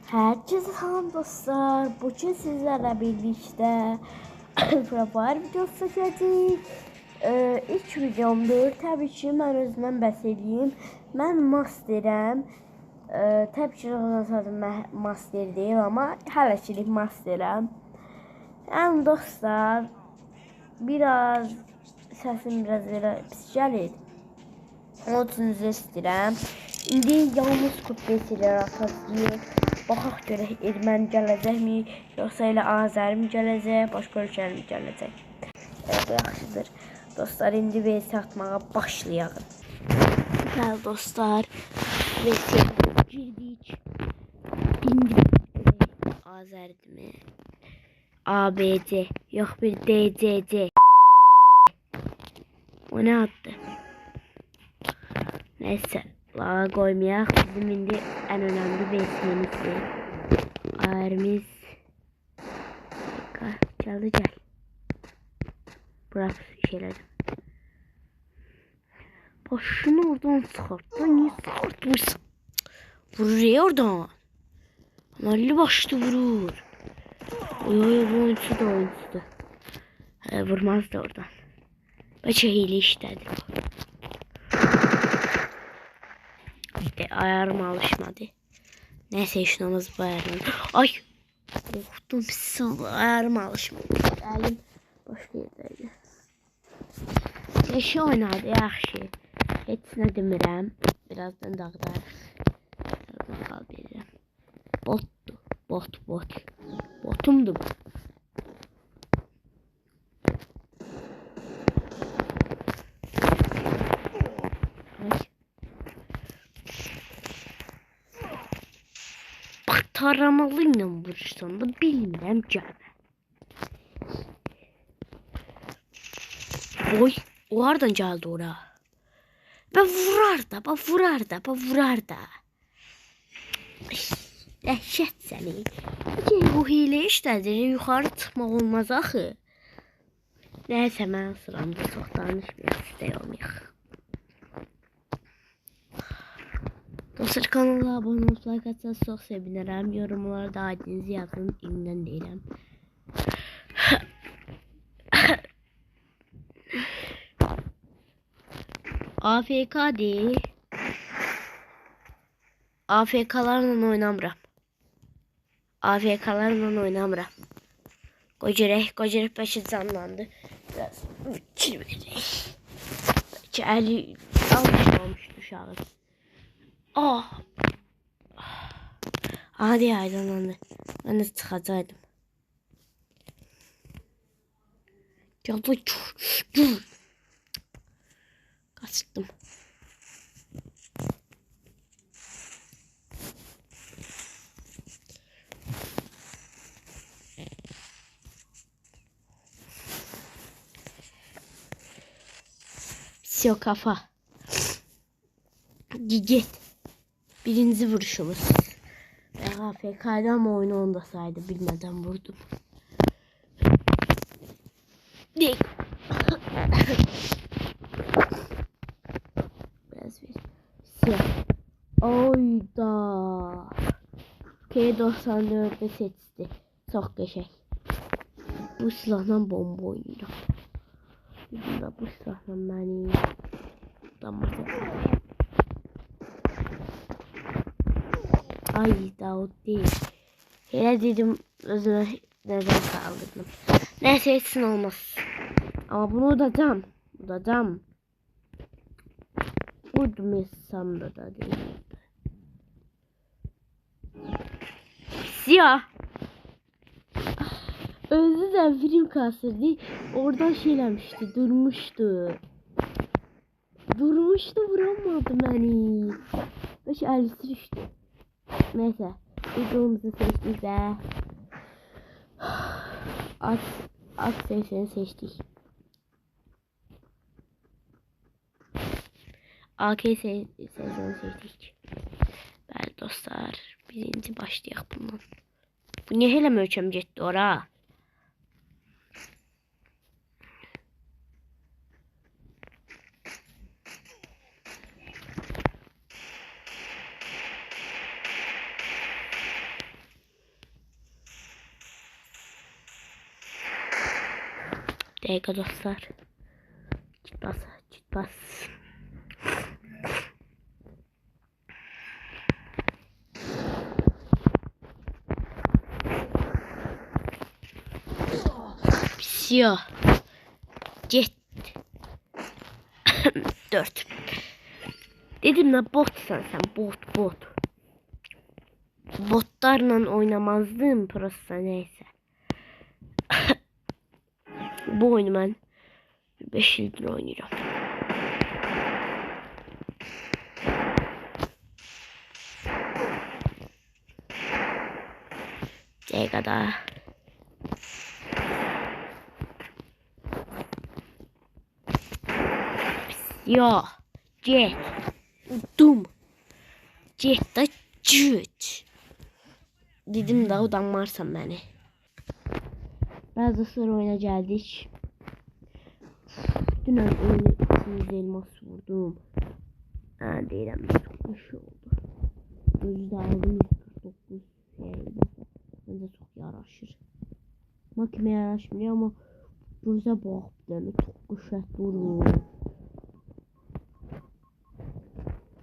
Herkese salam dostlar. Bugün sizlerle birlikte Free videosu çəkəcəyik. İlk videomdur. Təbii ki, mən özümdən bəhs edeyim. Mən masterəm. Təbii ki, adım master deyil, amma hələçilik masterəm. Yəni dostlar, biraz səsim biraz elə pis gəlir. Onun üçün üzr istəyirəm. İndi yalnız kupesilə atacağıq. Baxaq görək erməni gələcəkmi, yoxsa elə Azəri mi gələcək, başqa ölkəli mi gələcək. Bu yaxşıdır. Dostlar, indi VS atmağa başlayaq. Bəli dostlar, VS girdik. İndi Azərdirmi? ABC, yox bir DCC. O nə addır? Neyse, lağa koymayaq. Bizim indi en önemli VS'mizdir. Ayarımız. Çaldı gel. Bırak şeyleri. Başını oradan çıkarttı. Niye çıkartmışsın? Vurur ya oradan. Amalli başlı vurur. Oy bu oyuncu da oyuncu da. Vurmaz da oradan. Bence hile işledi. Ayarım alışmadı. Neyse işlemez bu ayarım. Ay! Korktum pis ayarım alışmadı. Elim başka yerdeydi. Eşi oynadı yaxşı. Heç nə demirəm. Birazdan dağıdarıq. Birazdan qaldırırım. Botdu. Bot. Botumdu bu. Taramalıyla vurursan da bilmirəm gəlmə. Oy, o hardan gəldi ora? Və vurar da. Dəhşət səni. Bu hile işlədir, yuxarı çıxmaq olmaz axı. Nəysə, mən sıramda çox danışmıyıq, istəyilmiyik. Dostlar, kanala abone olub like atsanız çox sevinirəm. Yorumlarda adınızı yazın, indidən deyirəm. AFK'dir. AFK'larla oynamıram. Qocerək bəlkə canlandı. Biraz fikir verək. Bəlkə əli alışmamışdı uşağı. Hadi aydınlandı. Ben de çıkacaktım. Geldi. Kaçtım. Все kafa. Git. Birinci vuruşumuz. AFK'dan mı oyunu onda saydı bilmeden vurdum. Değil. Biraz bir siyah. Oyda. K94'de seçti. Çok geçer. Bu silahla bomba oynuyor. Bu silahla beni damar. Ay Davut değil. Hele dedim özüme neden saldırdım. Neyse etsin olmaz. Ama bunu udacağım. Vurdum etsem da değil. Siyah. Özü de film kasırdı. Oradan şeylemişti. Durmuştu vuramadı beni. Baş elisi düştü. Neyse. Videomuzu seçtik ve At sesini seçtik. AK sesini seçtik. Bəli dostlar, birinci başlayaq bundan. Bu niye hele ölçəm getdi ora? Dakika dostlar. Git bas. Git bas. Siyah. Get. 4. Dedim la botsan sen bot. Botlarla oynamazdım prosta neyse. Bu oyunu ben 5 yıldır oynuyorum. Ne kadar? Ya, jet, dum, jet da cüt. Dedim daha udanmarsam beni. Biraz sonra oyuna geldik. Dün oyunu 200 elmas vurdum. Ha değilim, çok şey oldu. Gözde aldım 149 şeydi. Bence çok yaraşır. Makime yaraşmıyor ama göze bak deme çok kuşat vurur.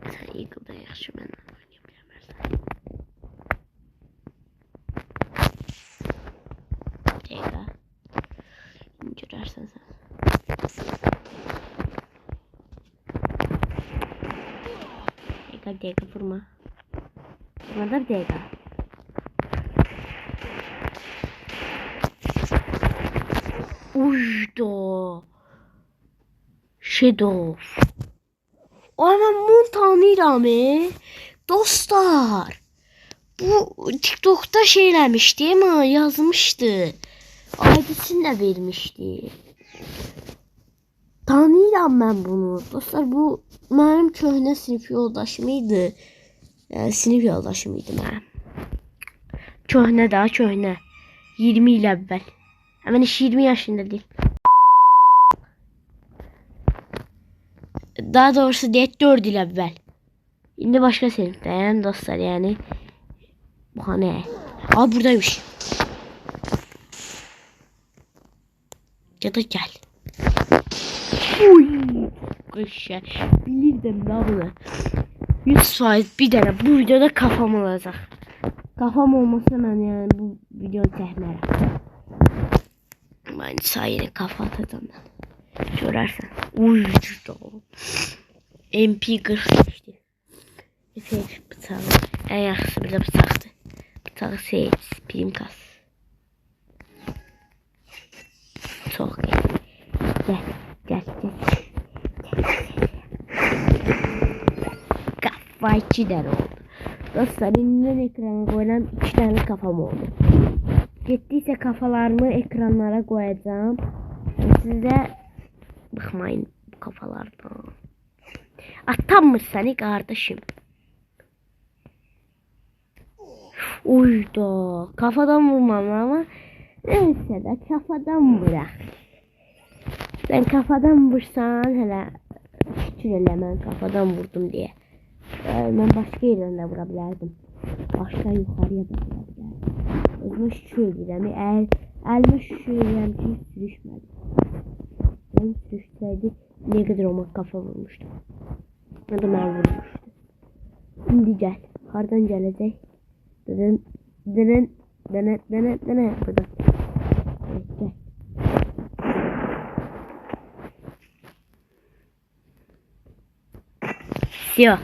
Sen yıkılda yaxşı mənlə oynaya bilməzsən. Dəqiqə. Görərsən sən. Dəqiqə vurma. Vurma da bir dəqiqə. Ujdo. Shadow. Ama bunu tanıyıram dostlar. Bu TikTok'ta şeylemişti ama yazmıştı. Aidisini de vermişti. Tanıyıram ben bunu. Dostlar bu benim köhnə sinif yoldaşımıydı. Yani sinif yoldaşımıydı benim. Köhnə daha köhnə. 20 il əvvəl. Hemen 20 yaşında değil. Daha doğrusu 4 yıl evvel. Şimdi başka sınıftayım dostlar yani. Bu ne? Aa buradaymış. Ya da gel. Uy. Kışa. Bilirdim daha bunu. 100% bir tane bu videoda kafam olacak. Kafam olmasa ben yani bu videoyu çekmerim. Ben sayene kafa atacağım. Görersen. Uy. MP40 işte. Efendim bıçağı. En yaxşısı bir de bıçaktı. Bıçağı seç. Prim kas. Çok iyi. Gel. Kafayçı der oldu. Dostlar elinden ekrana koyulan 2 tane kafam oldu. Gittiyse kafalarımı ekranlara koyacağım. Size bakmayın bu kafalardan. Atanmış seni kardeşim. Uydu. Kafadan vurmam ama neyse de kafadan bırak. Ben kafadan vursan hele şükür eləmən kafadan vurdum diye. Ben başka yerlerine vurabilirdim. Başka yukarıya da vurabilirdim. Özümə şükür edirəm. Əlmə şükür edirəm ki hiç sürüşmədi. Ben sürüşsəydi ne kadar ona kafa vurmuştum. Ya da ben vurmuştum. Şimdi gel. Hardan gelecek? Denen. Burada. Evet, gel. Siyah.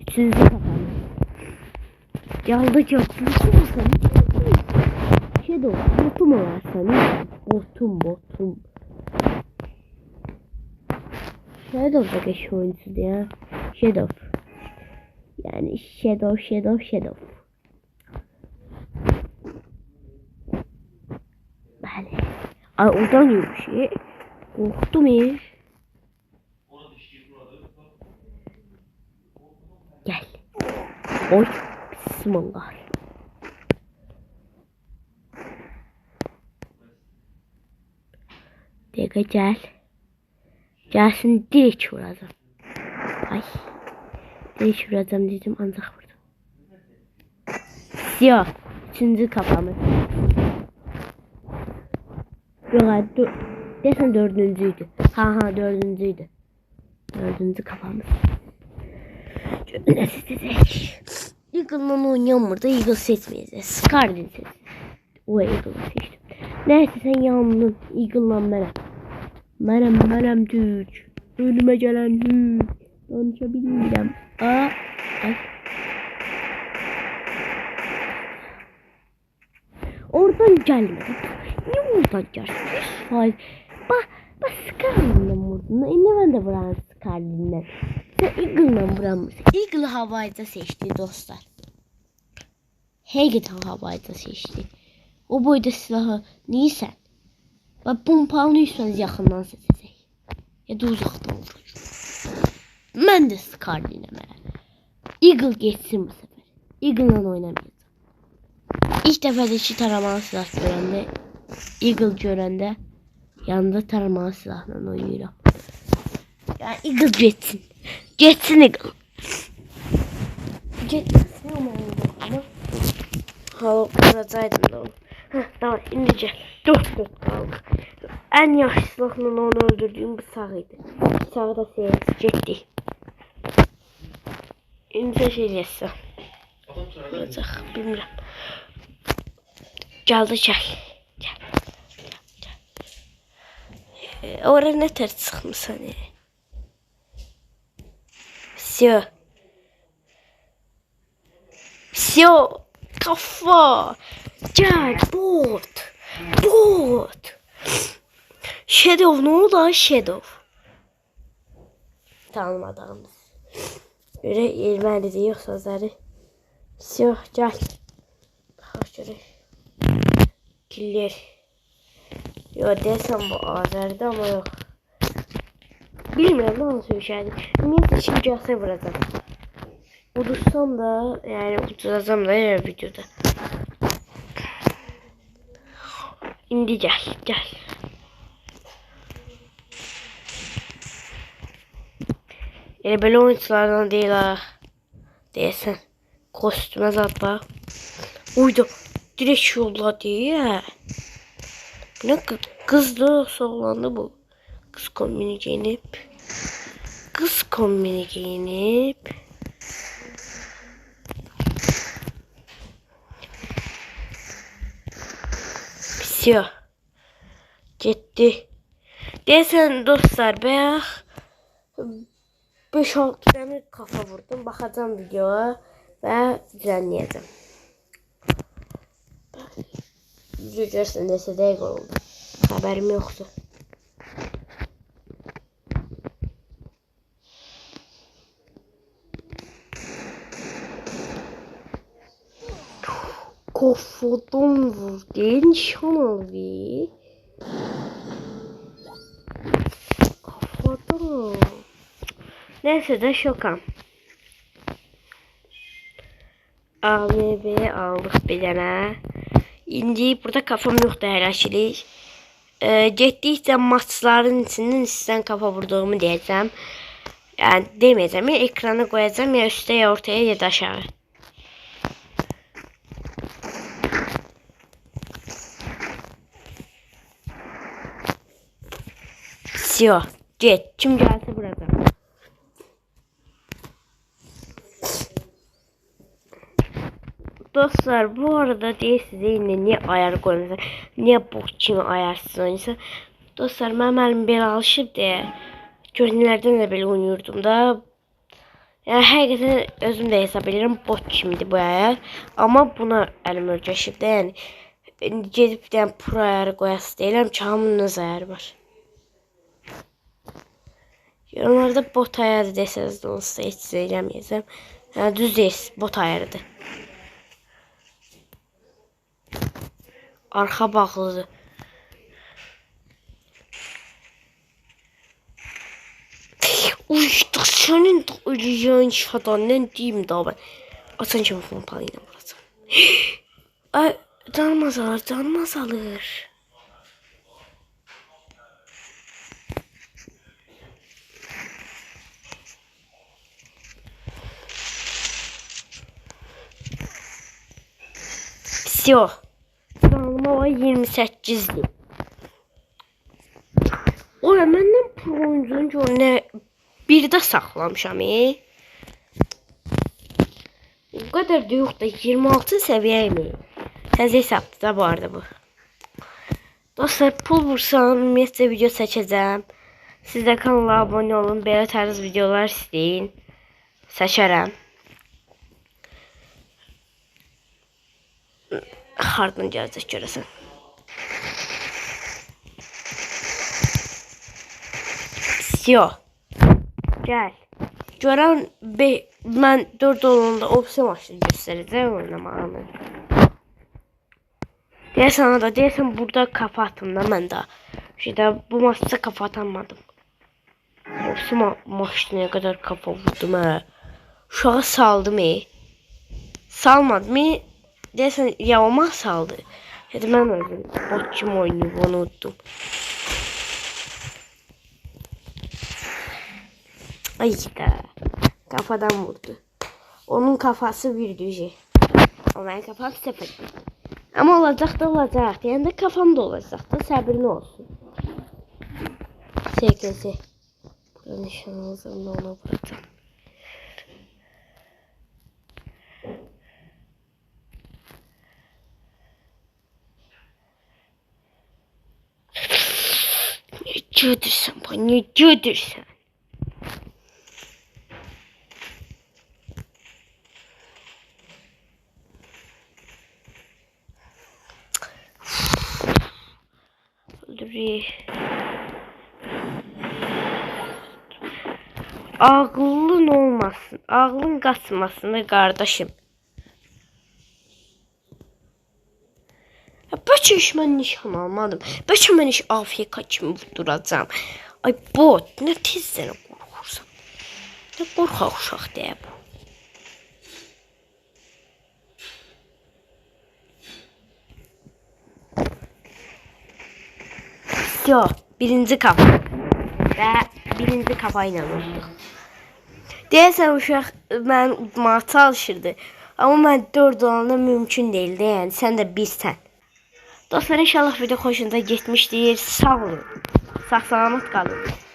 Üçüncü kafam. Yalda çok. Shadow. Botum var sana. Botum. Shadow da geç oyuncusu ya. Shadow. Yani Shadow. Bəli. Ay oradan yürümüş. Korktum ya. Gel. Oy. Bismillah. Dega gel. Gelsin direkt vuracağım. Ay. Direkt vuracağım dedim ancak vurdum. Siyah. Üçüncü kafamı. Yok Desen dördüncüydü. Ha dördüncüydü. Dördüncü kafamız. Şöyle seçecek. Eagle'la oynayamır da Eagle seçmeyeceğiz. Scarlet seç. O Eagle'ı seçtim. Neyse sen yandın. Eagle'la benim. Benim Türk. Önüme gelen Türk. Konuşabilmeyeceğim. Ay. Oradan gelmedi. Niye oradan gelsin? Hayır. Bak Scarlet'den vurdun. Ne ben de vuran Scarlet'den. Sen Eagle'dan vuramırsın. Eagle havayda seçti dostlar. Haggett havayda seçti. O boyda silahı neysen. Bak pompalıysanız yakından seçecek. Ya da uzaktan vurur. Ben de Scarlet'den Eagle geçsin bu sefer. Eagle'la oynamayacağım. İlk defa da iki taramalı silah görende, Eagle görende yanında taramalı silahla oynuyorum. Yani Eagle geçsin. Geçsin Eagle. Geçsin ama kuracaktım da onu. Tamam ineceğim. Dört kaldı. En yaşlı silahla onu öldürdüğüm bıçağıydı. Bıçağı da seçecekti. İneceğiz. Olacak bilmiyorum. Geldi çay. Gel. Oraya ne ters çıkmış hani. Все. Kafa. Gel bot. Shadow ne oldu Shadow? Tanımadığımız. Böyle ilmeli diyor sözleri. Все gel. Bak şöyle. Killer. Yo desem bu Azer'de ama yok. Bilmiyorum nasıl bir şeydi. Neyse şimdi cihazı vuracağım. Udursam da yani udursam da ya videoda. İndi gel. Yani böyle oyunculardan değil ha. Değilsen. Kostüme zat bak. Uydu. Direkt yolladı ya. Ne kızdı soğlandı bu. Kız kombini giyinip. Bisiyor. Gitti. Desen dostlar be. 5-6 tane kafa vurdum. Bakacağım videoya ve düzenleyeceğim. Video görsen dese de oldu. Haberim yoktu. Kafadan vurdu. Nişan aldı. Kafadan. Neyse de şokam. AMB'ye aldık bir tane. İndi burada kafam yoktu her şeylik. Getdikcə maçların içindən sizdən kafa vurduğumu deyəcəm. Yani demeyeceğim ya ekrana koyacağım ya üstte ya ortaya ya da aşağı. Все. Get. Kim gelse burada. Dostlar bu arada diye size yine niye ayar koymuyorsunuz? Niye bu kimi ayarsız oynayırsa? Dostlar ben elim belə alışıb deyə köhnələrdən də belə oynuyordum da. Yəni həqiqətən özüm də hesab edirəm bot kimidir bu ayar. Amma buna əlim öyrəşib də yəni gedib bir dənə pro ayarı qoyası deyirəm ki hamının öz ayarı var. Yorumlarda bot ayarı desəniz də olsa heç söyləməyəcəm. Yəni düz deyil, bot ayarıdır. Arxa bağlıdır. Uçtuk senin de öleceğin şadan ne diyeyim daha ben. Açın kimi pompalıyla vuracağım. Ay canmaz alır. Все. Canıma var 28'di. O məndən pro oyuncunun görünə bir də saxlamışam. O qədər də yox da 26 səviyyəyəm. Təzə hesabdır da bu arada bu. Dostlar pul vursam ümumiyyətlə video çəkəcəm. Siz də kanala abunə olun. Belə tərz videolar istəyin. Seçərəm. Hardan gələcək görəsən. Yo. Gəl. Görən mən 4 olanda opsiya maçını göstərəcəm oynamağını. Deyəsən burada kafa attım da mən də. Bu maçda kafa atamadım. Opsiya maçda nə qədər kafa vurdum hə. Uşağı saldım Salmadım Deyəsən yavama saldı. Hadi mən özüm bot kim oynayıb onu unuttum. Ay da. Kafadan vurdu. Onun kafası bir düzey. O benim kafam sıfır. Ama olacak da olacak. Yani de kafam da olacak da sabırın olsun. SKS. Burada nişan alacağım ona vuracağım. Ne diyorsun bana? Ne diyorsun? Ağlın olmasın. Ağlın kaçmasın kardeşim. Bəlkə iş mən nişan almadım. Bəlkə mən iş AFK kimi vurduracağım. Ay bot, nə tezdən qorxursan. Nə qorxaq uşaq deyə bu. Yo, birinci kafa. Və birinci kafa ilə vurduq. Deyəsən uşaq mən udmağa çalışırdı. Amma mən 4 olanda mümkün deyildi. Yəni sən də bilsən. Dostlar inşallah video xoşunuza getmişdir. Sağ olun. Sağ salamat qalın.